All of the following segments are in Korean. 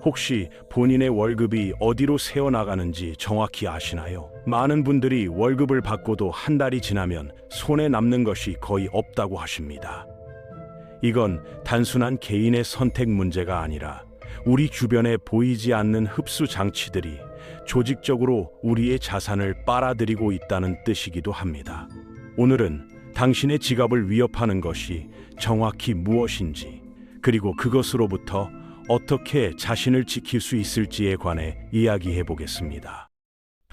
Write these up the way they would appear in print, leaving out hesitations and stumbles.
혹시 본인의 월급이 어디로 새어나가는지 정확히 아시나요? 많은 분들이 월급을 받고도 한 달이 지나면 손에 남는 것이 거의 없다고 하십니다. 이건 단순한 개인의 선택 문제가 아니라 우리 주변에 보이지 않는 흡수 장치들이 조직적으로 우리의 자산을 빨아들이고 있다는 뜻이기도 합니다. 오늘은 당신의 지갑을 위협하는 것이 정확히 무엇인지, 그리고 그것으로부터 어떻게 자신을 지킬 수 있을지에 관해 이야기해 보겠습니다.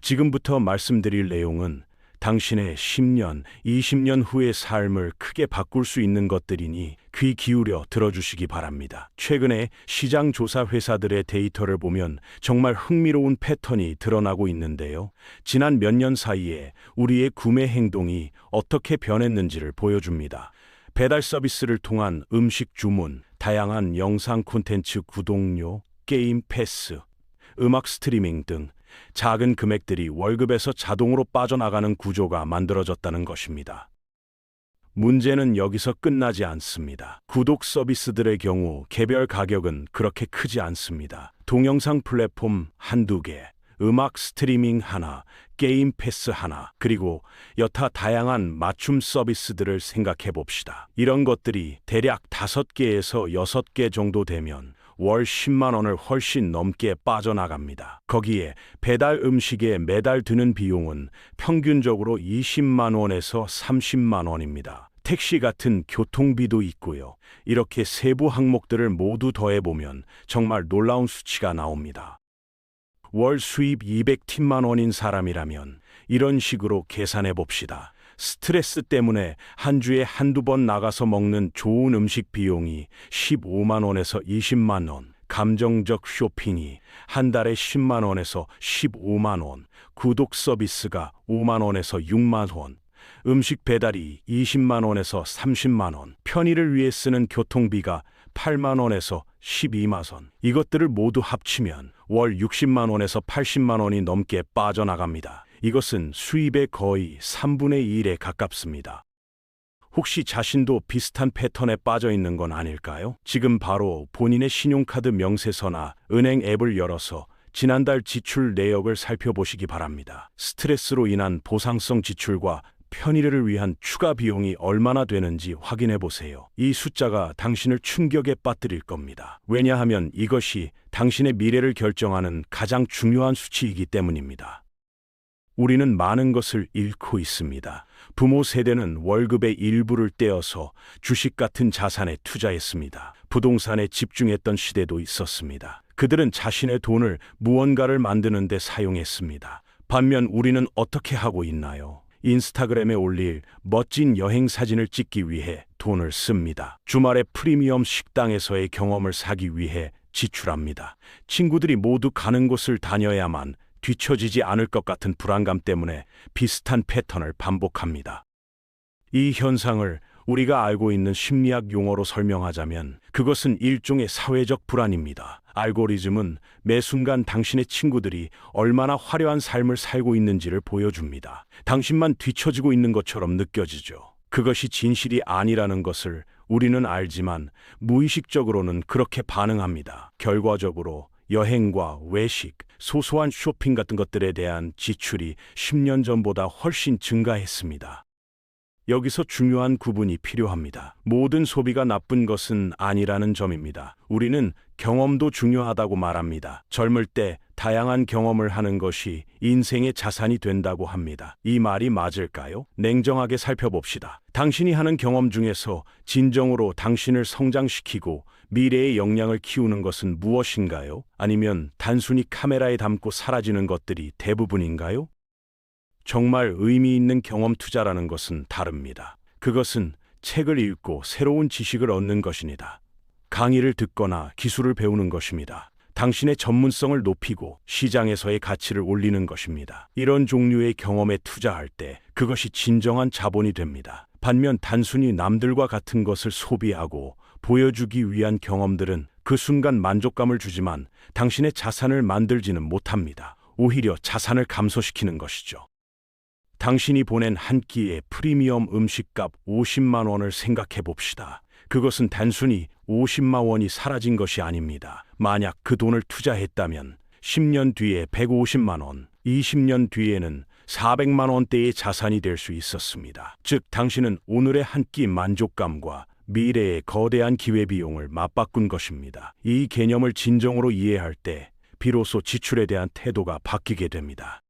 지금부터 말씀드릴 내용은 당신의 10년, 20년 후의 삶을 크게 바꿀 수 있는 것들이니 귀 기울여 들어주시기 바랍니다. 최근에 시장 조사 회사들의 데이터를 보면 정말 흥미로운 패턴이 드러나고 있는데요. 지난 몇 년 사이에 우리의 구매 행동이 어떻게 변했는지를 보여줍니다. 배달 서비스를 통한 음식 주문, 다양한 영상 콘텐츠 구독료, 게임 패스, 음악 스트리밍 등 작은 금액들이 월급에서 자동으로 빠져나가는 구조가 만들어졌다는 것입니다. 문제는 여기서 끝나지 않습니다. 구독 서비스들의 경우 개별 가격은 그렇게 크지 않습니다. 동영상 플랫폼 한두 개, 음악 스트리밍 하나, 게임 패스 하나, 그리고 여타 다양한 맞춤 서비스들을 생각해 봅시다. 이런 것들이 대략 5개에서 6개 정도 되면 월 10만 원을 훨씬 넘게 빠져나갑니다. 거기에 배달 음식에 매달 드는 비용은 평균적으로 20만 원에서 30만 원입니다. 택시 같은 교통비도 있고요. 이렇게 세부 항목들을 모두 더해보면 정말 놀라운 수치가 나옵니다. 월 수입 200만 원인 사람이라면 이런 식으로 계산해 봅시다. 스트레스 때문에 한 주에 한두 번 나가서 먹는 좋은 음식 비용이 15만 원에서 20만 원, 감정적 쇼핑이 한 달에 10만 원에서 15만 원, 구독 서비스가 5만 원에서 6만 원, 음식 배달이 20만 원에서 30만 원, 편의를 위해 쓰는 교통비가 8만 원에서 12만 원. 이것들을 모두 합치면 월 60만 원에서 80만 원이 넘게 빠져나갑니다. 이것은 수입의 거의 3분의 1에 가깝습니다. 혹시 자신도 비슷한 패턴에 빠져 있는 건 아닐까요? 지금 바로 본인의 신용카드 명세서나 은행 앱을 열어서 지난달 지출 내역을 살펴보시기 바랍니다. 스트레스로 인한 보상성 지출과 편의를 위한 추가 비용이 얼마나 되는지 확인해 보세요. 이 숫자가 당신을 충격에 빠뜨릴 겁니다. 왜냐하면 이것이 당신의 미래를 결정하는 가장 중요한 수치이기 때문입니다. 우리는 많은 것을 잃고 있습니다. 부모 세대는 월급의 일부를 떼어서 주식 같은 자산에 투자했습니다. 부동산에 집중했던 시대도 있었습니다. 그들은 자신의 돈을 무언가를 만드는 데 사용했습니다. 반면 우리는 어떻게 하고 있나요? 인스타그램에 올릴 멋진 여행 사진을 찍기 위해 돈을 씁니다. 주말에 프리미엄 식당에서의 경험을 사기 위해 지출합니다. 친구들이 모두 가는 곳을 다녀야만 뒤처지지 않을 것 같은 불안감 때문에 비슷한 패턴을 반복합니다. 이 현상을 우리가 알고 있는 심리학 용어로 설명하자면 그것은 일종의 사회적 불안입니다. 알고리즘은 매 순간 당신의 친구들이 얼마나 화려한 삶을 살고 있는지를 보여줍니다. 당신만 뒤처지고 있는 것처럼 느껴지죠. 그것이 진실이 아니라는 것을 우리는 알지만 무의식적으로는 그렇게 반응합니다. 결과적으로 여행과 외식, 소소한 쇼핑 같은 것들에 대한 지출이 10년 전보다 훨씬 증가했습니다. 여기서 중요한 구분이 필요합니다. 모든 소비가 나쁜 것은 아니라는 점입니다. 우리는 경험도 중요하다고 말합니다. 젊을 때 다양한 경험을 하는 것이 인생의 자산이 된다고 합니다. 이 말이 맞을까요? 냉정하게 살펴봅시다. 당신이 하는 경험 중에서 진정으로 당신을 성장시키고 미래의 역량을 키우는 것은 무엇인가요? 아니면 단순히 카메라에 담고 사라지는 것들이 대부분인가요? 정말 의미 있는 경험 투자라는 것은 다릅니다. 그것은 책을 읽고 새로운 지식을 얻는 것입니다. 강의를 듣거나 기술을 배우는 것입니다. 당신의 전문성을 높이고 시장에서의 가치를 올리는 것입니다. 이런 종류의 경험에 투자할 때 그것이 진정한 자본이 됩니다. 반면 단순히 남들과 같은 것을 소비하고 보여주기 위한 경험들은 그 순간 만족감을 주지만 당신의 자산을 만들지는 못합니다. 오히려 자산을 감소시키는 것이죠. 당신이 보낸 한 끼의 프리미엄 음식값 50만 원을 생각해 봅시다. 그것은 단순히 50만 원이 사라진 것이 아닙니다. 만약 그 돈을 투자했다면 10년 뒤에 150만 원, 20년 뒤에는 400만 원대의 자산이 될 수 있었습니다. 즉, 당신은 오늘의 한 끼 만족감과 미래의 거대한 기회비용을 맞바꾼 것입니다. 이 개념을 진정으로 이해할 때 비로소 지출에 대한 태도가 바뀌게 됩니다.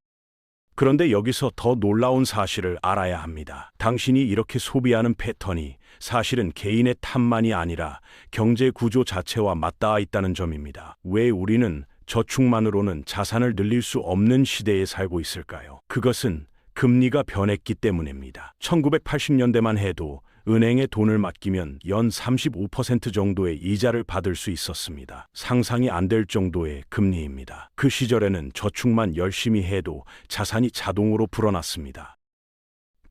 그런데 여기서 더 놀라운 사실을 알아야 합니다. 당신이 이렇게 소비하는 패턴이 사실은 개인의 탓만이 아니라 경제 구조 자체와 맞닿아 있다는 점입니다. 왜 우리는 저축만으로는 자산을 늘릴 수 없는 시대에 살고 있을까요? 그것은 금리가 변했기 때문입니다. 1980년대만 해도 은행에 돈을 맡기면 연 35% 정도의 이자를 받을 수 있었습니다. 상상이 안 될 정도의 금리입니다. 그 시절에는 저축만 열심히 해도 자산이 자동으로 불어났습니다.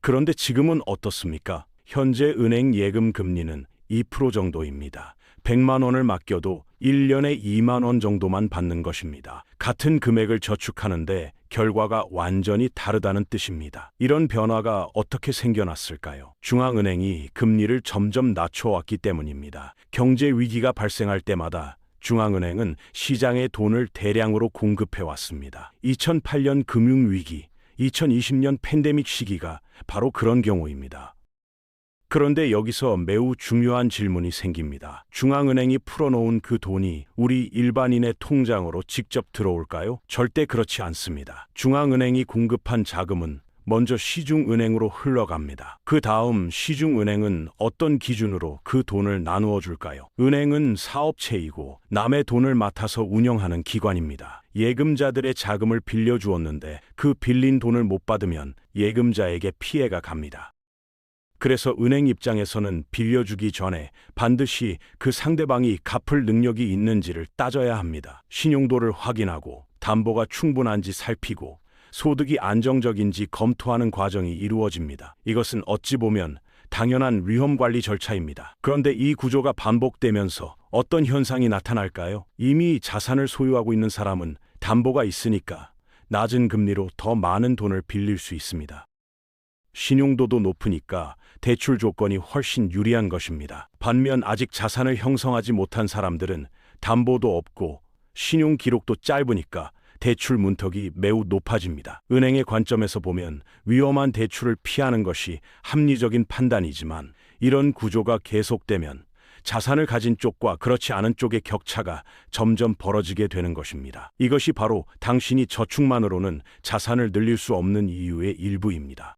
그런데 지금은 어떻습니까? 현재 은행 예금 금리는 2% 정도입니다. 100만 원을 맡겨도 1년에 2만 원 정도만 받는 것입니다. 같은 금액을 저축하는데 결과가 완전히 다르다는 뜻입니다. 이런 변화가 어떻게 생겨났을까요? 중앙은행이 금리를 점점 낮춰왔기 때문입니다. 경제 위기가 발생할 때마다 중앙은행은 시장에 돈을 대량으로 공급해왔습니다. 2008년 금융위기, 2020년 팬데믹 시기가 바로 그런 경우입니다. 그런데 여기서 매우 중요한 질문이 생깁니다. 중앙은행이 풀어놓은 그 돈이 우리 일반인의 통장으로 직접 들어올까요? 절대 그렇지 않습니다. 중앙은행이 공급한 자금은 먼저 시중은행으로 흘러갑니다. 그 다음 시중은행은 어떤 기준으로 그 돈을 나누어 줄까요? 은행은 사업체이고 남의 돈을 맡아서 운영하는 기관입니다. 예금자들의 자금을 빌려주었는데 그 빌린 돈을 못 받으면 예금자에게 피해가 갑니다. 그래서 은행 입장에서는 빌려주기 전에 반드시 그 상대방이 갚을 능력이 있는지를 따져야 합니다. 신용도를 확인하고 담보가 충분한지 살피고 소득이 안정적인지 검토하는 과정이 이루어집니다. 이것은 어찌 보면 당연한 위험관리 절차입니다. 그런데 이 구조가 반복되면서 어떤 현상이 나타날까요? 이미 자산을 소유하고 있는 사람은 담보가 있으니까 낮은 금리로 더 많은 돈을 빌릴 수 있습니다. 신용도도 높으니까 대출 조건이 훨씬 유리한 것입니다. 반면 아직 자산을 형성하지 못한 사람들은 담보도 없고 신용 기록도 짧으니까 대출 문턱이 매우 높아집니다. 은행의 관점에서 보면 위험한 대출을 피하는 것이 합리적인 판단이지만 이런 구조가 계속되면 자산을 가진 쪽과 그렇지 않은 쪽의 격차가 점점 벌어지게 되는 것입니다. 이것이 바로 당신이 저축만으로는 자산을 늘릴 수 없는 이유의 일부입니다.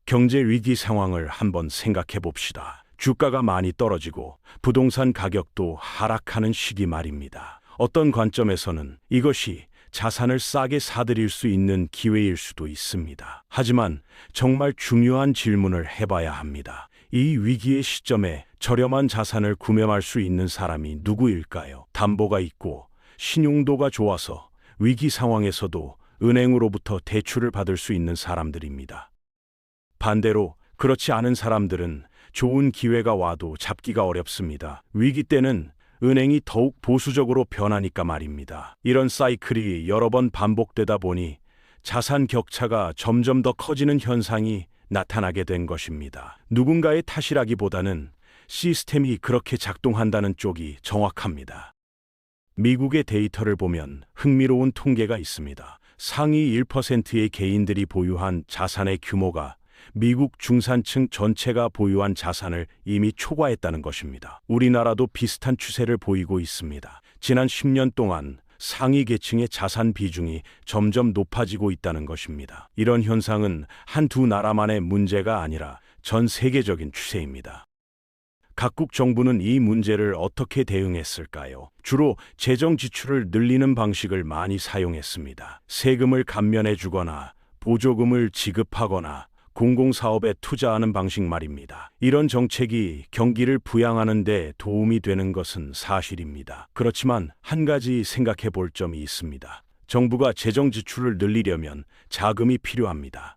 경제 위기 상황을 한번 생각해 봅시다. 주가가 많이 떨어지고 부동산 가격도 하락하는 시기 말입니다. 어떤 관점에서는 이것이 자산을 싸게 사들일 수 있는 기회일 수도 있습니다. 하지만 정말 중요한 질문을 해봐야 합니다. 이 위기의 시점에 저렴한 자산을 구매할 수 있는 사람이 누구일까요? 담보가 있고 신용도가 좋아서 위기 상황에서도 은행으로부터 대출을 받을 수 있는 사람들입니다. 반대로 그렇지 않은 사람들은 좋은 기회가 와도 잡기가 어렵습니다. 위기 때는 은행이 더욱 보수적으로 변하니까 말입니다. 이런 사이클이 여러 번 반복되다 보니 자산 격차가 점점 더 커지는 현상이 나타나게 된 것입니다. 누군가의 탓이라기보다는 시스템이 그렇게 작동한다는 쪽이 정확합니다. 미국의 데이터를 보면 흥미로운 통계가 있습니다. 상위 1%의 개인들이 보유한 자산의 규모가 미국 중산층 전체가 보유한 자산을 이미 초과했다는 것입니다. 우리나라도 비슷한 추세를 보이고 있습니다. 지난 10년 동안 상위 계층의 자산 비중이 점점 높아지고 있다는 것입니다. 이런 현상은 한두 나라만의 문제가 아니라 전 세계적인 추세입니다. 각국 정부는 이 문제를 어떻게 대응했을까요? 주로 재정 지출을 늘리는 방식을 많이 사용했습니다. 세금을 감면해 주거나 보조금을 지급하거나 공공사업에 투자하는 방식 말입니다. 이런 정책이 경기를 부양하는 데 도움이 되는 것은 사실입니다. 그렇지만 한 가지 생각해 볼 점이 있습니다. 정부가 재정 지출을 늘리려면 자금이 필요합니다.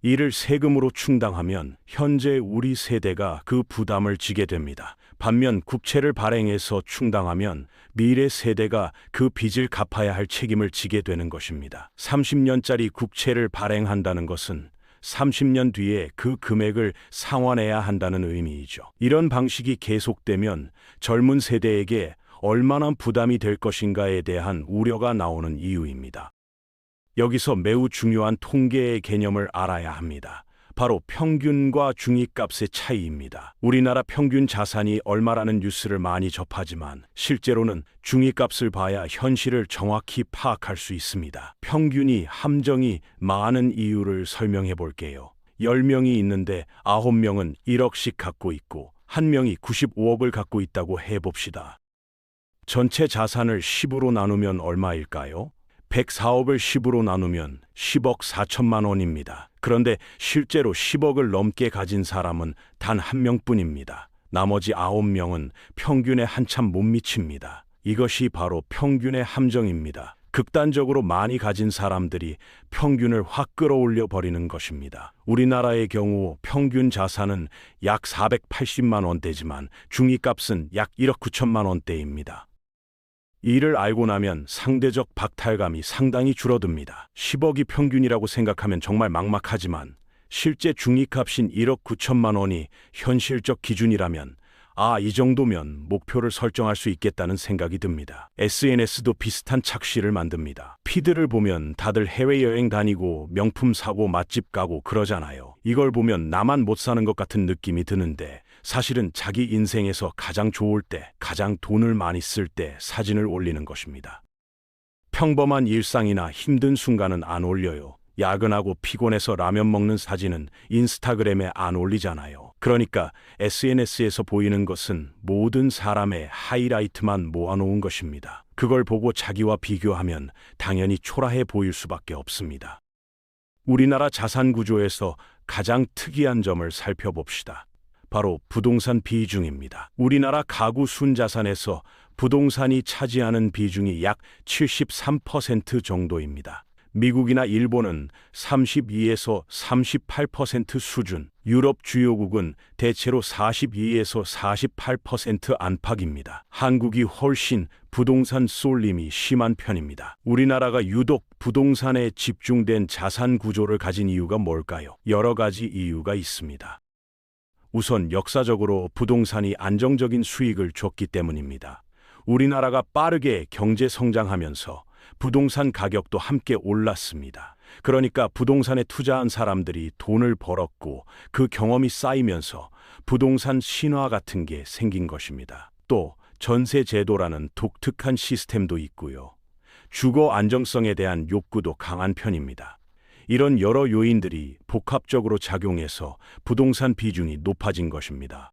이를 세금으로 충당하면 현재 우리 세대가 그 부담을 지게 됩니다. 반면 국채를 발행해서 충당하면 미래 세대가 그 빚을 갚아야 할 책임을 지게 되는 것입니다. 30년짜리 국채를 발행한다는 것은 30년 뒤에 그 금액을 상환해야 한다는 의미이죠. 이런 방식이 계속되면 젊은 세대에게 얼마나 부담이 될 것인가에 대한 우려가 나오는 이유입니다. 여기서 매우 중요한 통계의 개념을 알아야 합니다. 바로 평균과 중위값의 차이입니다. 우리나라 평균 자산이 얼마라는 뉴스를 많이 접하지만 실제로는 중위값을 봐야 현실을 정확히 파악할 수 있습니다. 평균이 함정이 많은 이유를 설명해 볼게요. 10명이 있는데 9명은 1억씩 갖고 있고 1명이 95억을 갖고 있다고 해봅시다. 전체 자산을 10으로 나누면 얼마일까요? 104억을 10으로 나누면 10억 4천만 원입니다. 그런데 실제로 10억을 넘게 가진 사람은 단 1명뿐입니다. 나머지 9명은 평균에 한참 못 미칩니다. 이것이 바로 평균의 함정입니다. 극단적으로 많이 가진 사람들이 평균을 확 끌어올려 버리는 것입니다. 우리나라의 경우 평균 자산은 약 480만 원대지만 중위값은 약 1억 9천만 원대입니다. 이를 알고 나면 상대적 박탈감이 상당히 줄어듭니다. 10억이 평균이라고 생각하면 정말 막막하지만 실제 중위값인 1억 9천만 원이 현실적 기준이라면 이 정도면 목표를 설정할 수 있겠다는 생각이 듭니다. SNS도 비슷한 착시를 만듭니다. 피드를 보면 다들 해외여행 다니고 명품 사고 맛집 가고 그러잖아요. 이걸 보면 나만 못 사는 것 같은 느낌이 드는데 사실은 자기 인생에서 가장 좋을 때, 가장 돈을 많이 쓸 때 사진을 올리는 것입니다. 평범한 일상이나 힘든 순간은 안 올려요. 야근하고 피곤해서 라면 먹는 사진은 인스타그램에 안 올리잖아요. 그러니까 SNS에서 보이는 것은 모든 사람의 하이라이트만 모아놓은 것입니다. 그걸 보고 자기와 비교하면 당연히 초라해 보일 수밖에 없습니다. 우리나라 자산 구조에서 가장 특이한 점을 살펴봅시다. 바로 부동산 비중입니다. 우리나라 가구 순자산에서 부동산이 차지하는 비중이 약 73% 정도입니다. 미국이나 일본은 32에서 38% 수준, 유럽 주요국은 대체로 42에서 48% 안팎입니다. 한국이 훨씬 부동산 쏠림이 심한 편입니다. 우리나라가 유독 부동산에 집중된 자산 구조를 가진 이유가 뭘까요? 여러 가지 이유가 있습니다. 우선 역사적으로 부동산이 안정적인 수익을 줬기 때문입니다. 우리나라가 빠르게 경제 성장하면서 부동산 가격도 함께 올랐습니다. 그러니까 부동산에 투자한 사람들이 돈을 벌었고 그 경험이 쌓이면서 부동산 신화 같은 게 생긴 것입니다. 또 전세 제도라는 독특한 시스템도 있고요. 주거 안정성에 대한 욕구도 강한 편입니다. 이런 여러 요인들이 복합적으로 작용해서 부동산 비중이 높아진 것입니다.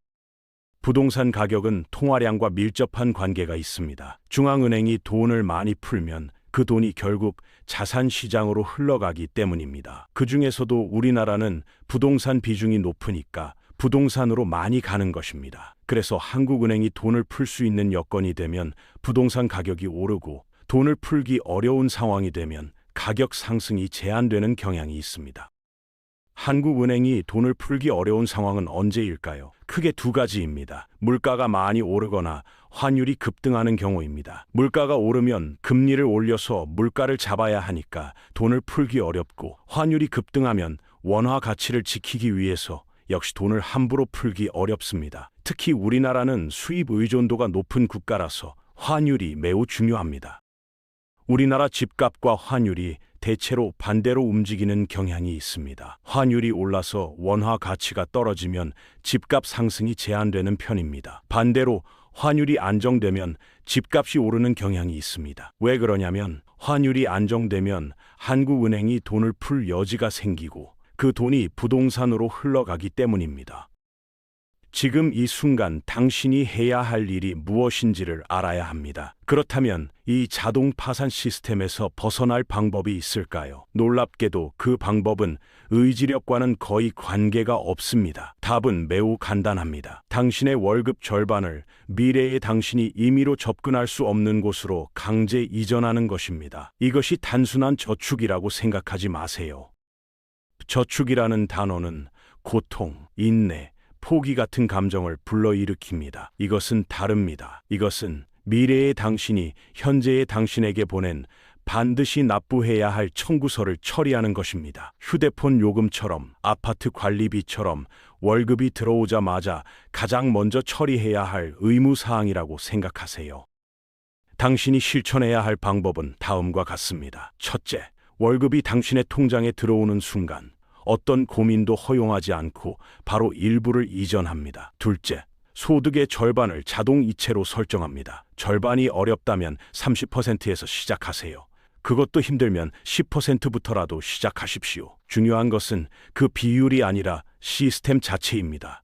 부동산 가격은 통화량과 밀접한 관계가 있습니다. 중앙은행이 돈을 많이 풀면 그 돈이 결국 자산 시장으로 흘러가기 때문입니다. 그 중에서도 우리나라는 부동산 비중이 높으니까 부동산으로 많이 가는 것입니다. 그래서 한국은행이 돈을 풀 수 있는 여건이 되면 부동산 가격이 오르고 돈을 풀기 어려운 상황이 되면 가격 상승이 제한되는 경향이 있습니다. 한국은행이 돈을 풀기 어려운 상황은 언제일까요? 크게 두 가지입니다. 물가가 많이 오르거나 환율이 급등하는 경우입니다. 물가가 오르면 금리를 올려서 물가를 잡아야 하니까 돈을 풀기 어렵고, 환율이 급등하면 원화 가치를 지키기 위해서 역시 돈을 함부로 풀기 어렵습니다. 특히 우리나라는 수입 의존도가 높은 국가라서 환율이 매우 중요합니다. 우리나라 집값과 환율이 대체로 반대로 움직이는 경향이 있습니다. 환율이 올라서 원화 가치가 떨어지면 집값 상승이 제한되는 편입니다. 반대로 환율이 안정되면 집값이 오르는 경향이 있습니다. 왜 그러냐면 환율이 안정되면 한국은행이 돈을 풀 여지가 생기고 그 돈이 부동산으로 흘러가기 때문입니다. 지금 이 순간 당신이 해야 할 일이 무엇인지를 알아야 합니다. 그렇다면 이 자동 파산 시스템에서 벗어날 방법이 있을까요? 놀랍게도 그 방법은 의지력과는 거의 관계가 없습니다. 답은 매우 간단합니다. 당신의 월급 절반을 미래의 당신이 임의로 접근할 수 없는 곳으로 강제 이전하는 것입니다. 이것이 단순한 저축이라고 생각하지 마세요. 저축이라는 단어는 고통, 인내, 포기 같은 감정을 불러일으킵니다. 이것은 다릅니다. 이것은 미래의 당신이 현재의 당신에게 보낸 반드시 납부해야 할 청구서를 처리하는 것입니다. 휴대폰 요금처럼, 아파트 관리비처럼 월급이 들어오자마자 가장 먼저 처리해야 할 의무사항이라고 생각하세요. 당신이 실천해야 할 방법은 다음과 같습니다. 첫째, 월급이 당신의 통장에 들어오는 순간 어떤 고민도 허용하지 않고 바로 일부를 이전합니다. 둘째, 소득의 절반을 자동 이체로 설정합니다. 절반이 어렵다면 30%에서 시작하세요. 그것도 힘들면 10%부터라도 시작하십시오. 중요한 것은 그 비율이 아니라 시스템 자체입니다.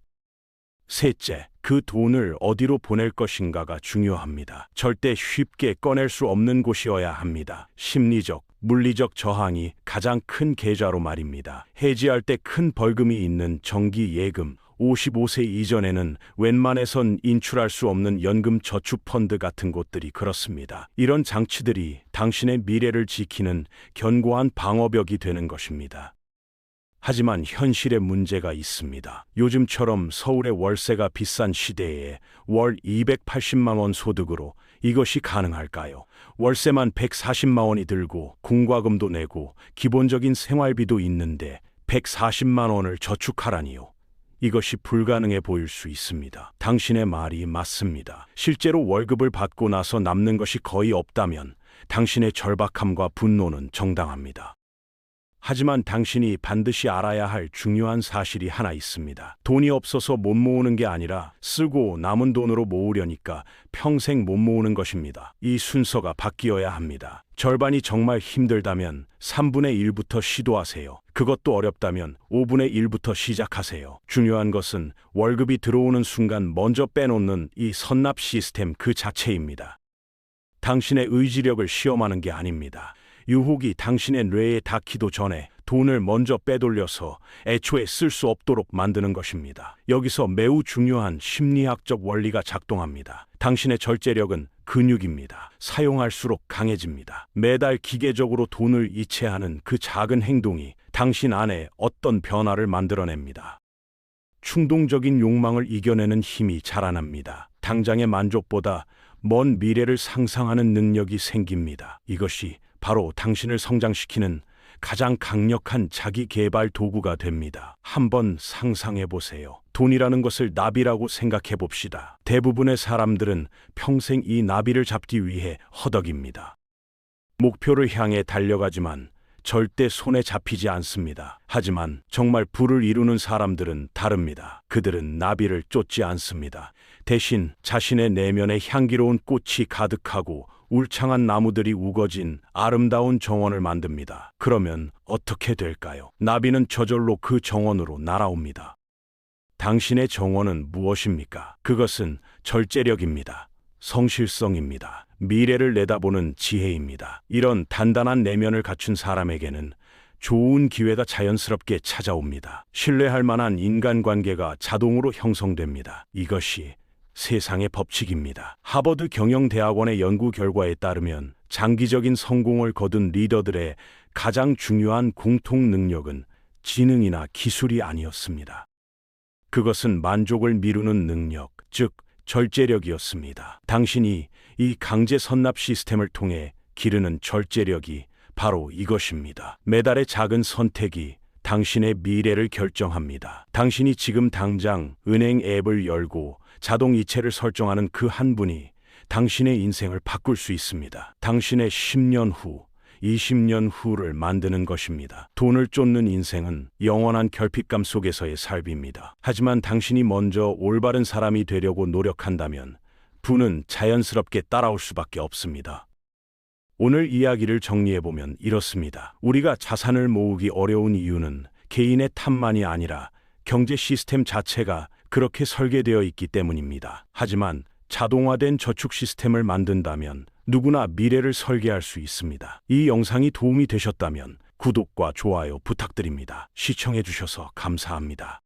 셋째, 그 돈을 어디로 보낼 것인가가 중요합니다. 절대 쉽게 꺼낼 수 없는 곳이어야 합니다. 심리적, 물리적 저항이 가장 큰 계좌로 말입니다. 해지할 때 큰 벌금이 있는 정기 예금, 55세 이전에는 웬만해선 인출할 수 없는 연금 저축 펀드 같은 곳들이 그렇습니다. 이런 장치들이 당신의 미래를 지키는 견고한 방어벽이 되는 것입니다. 하지만 현실에 문제가 있습니다. 요즘처럼 서울의 월세가 비싼 시대에 월 280만 원 소득으로 이것이 가능할까요? 월세만 140만 원이 들고 공과금도 내고 기본적인 생활비도 있는데 140만 원을 저축하라니요. 이것이 불가능해 보일 수 있습니다. 당신의 말이 맞습니다. 실제로 월급을 받고 나서 남는 것이 거의 없다면 당신의 절박함과 분노는 정당합니다. 하지만 당신이 반드시 알아야 할 중요한 사실이 하나 있습니다. 돈이 없어서 못 모으는 게 아니라 쓰고 남은 돈으로 모으려니까 평생 못 모으는 것입니다. 이 순서가 바뀌어야 합니다. 절반이 정말 힘들다면 3분의 1부터 시도하세요. 그것도 어렵다면 5분의 1부터 시작하세요. 중요한 것은 월급이 들어오는 순간 먼저 빼놓는 이 선납 시스템 그 자체입니다. 당신의 의지력을 시험하는 게 아닙니다. 유혹이 당신의 뇌에 닿기도 전에 돈을 먼저 빼돌려서 애초에 쓸 수 없도록 만드는 것입니다. 여기서 매우 중요한 심리학적 원리가 작동합니다. 당신의 절제력은 근육입니다. 사용할수록 강해집니다. 매달 기계적으로 돈을 이체하는 그 작은 행동이 당신 안에 어떤 변화를 만들어냅니다. 충동적인 욕망을 이겨내는 힘이 자라납니다. 당장의 만족보다 먼 미래를 상상하는 능력이 생깁니다. 이것이 바로 당신을 성장시키는 가장 강력한 자기 개발 도구가 됩니다. 한번 상상해 보세요. 돈이라는 것을 나비라고 생각해 봅시다. 대부분의 사람들은 평생 이 나비를 잡기 위해 허덕입니다. 목표를 향해 달려가지만 절대 손에 잡히지 않습니다. 하지만 정말 부를 이루는 사람들은 다릅니다. 그들은 나비를 쫓지 않습니다. 대신 자신의 내면에 향기로운 꽃이 가득하고 울창한 나무들이 우거진 아름다운 정원을 만듭니다. 그러면 어떻게 될까요? 나비는 저절로 그 정원으로 날아옵니다. 당신의 정원은 무엇입니까? 그것은 절제력입니다. 성실성입니다. 미래를 내다보는 지혜입니다. 이런 단단한 내면을 갖춘 사람에게는 좋은 기회가 자연스럽게 찾아옵니다. 신뢰할 만한 인간관계가 자동으로 형성됩니다. 이것이 세상의 법칙입니다. 하버드 경영대학원의 연구 결과에 따르면 장기적인 성공을 거둔 리더들의 가장 중요한 공통 능력은 지능이나 기술이 아니었습니다. 그것은 만족을 미루는 능력, 즉 절제력이었습니다. 당신이 이 강제 선납 시스템을 통해 기르는 절제력이 바로 이것입니다. 매달의 작은 선택이 당신의 미래를 결정합니다. 당신이 지금 당장 은행 앱을 열고 자동 이체를 설정하는 그 한 분이 당신의 인생을 바꿀 수 있습니다. 당신의 10년 후, 20년 후를 만드는 것입니다. 돈을 쫓는 인생은 영원한 결핍감 속에서의 삶입니다. 하지만 당신이 먼저 올바른 사람이 되려고 노력한다면 부는 자연스럽게 따라올 수밖에 없습니다. 오늘 이야기를 정리해보면 이렇습니다. 우리가 자산을 모으기 어려운 이유는 개인의 탐만이 아니라 경제 시스템 자체가 그렇게 설계되어 있기 때문입니다. 하지만 자동화된 저축 시스템을 만든다면 누구나 미래를 설계할 수 있습니다. 이 영상이 도움이 되셨다면 구독과 좋아요 부탁드립니다. 시청해 주셔서 감사합니다.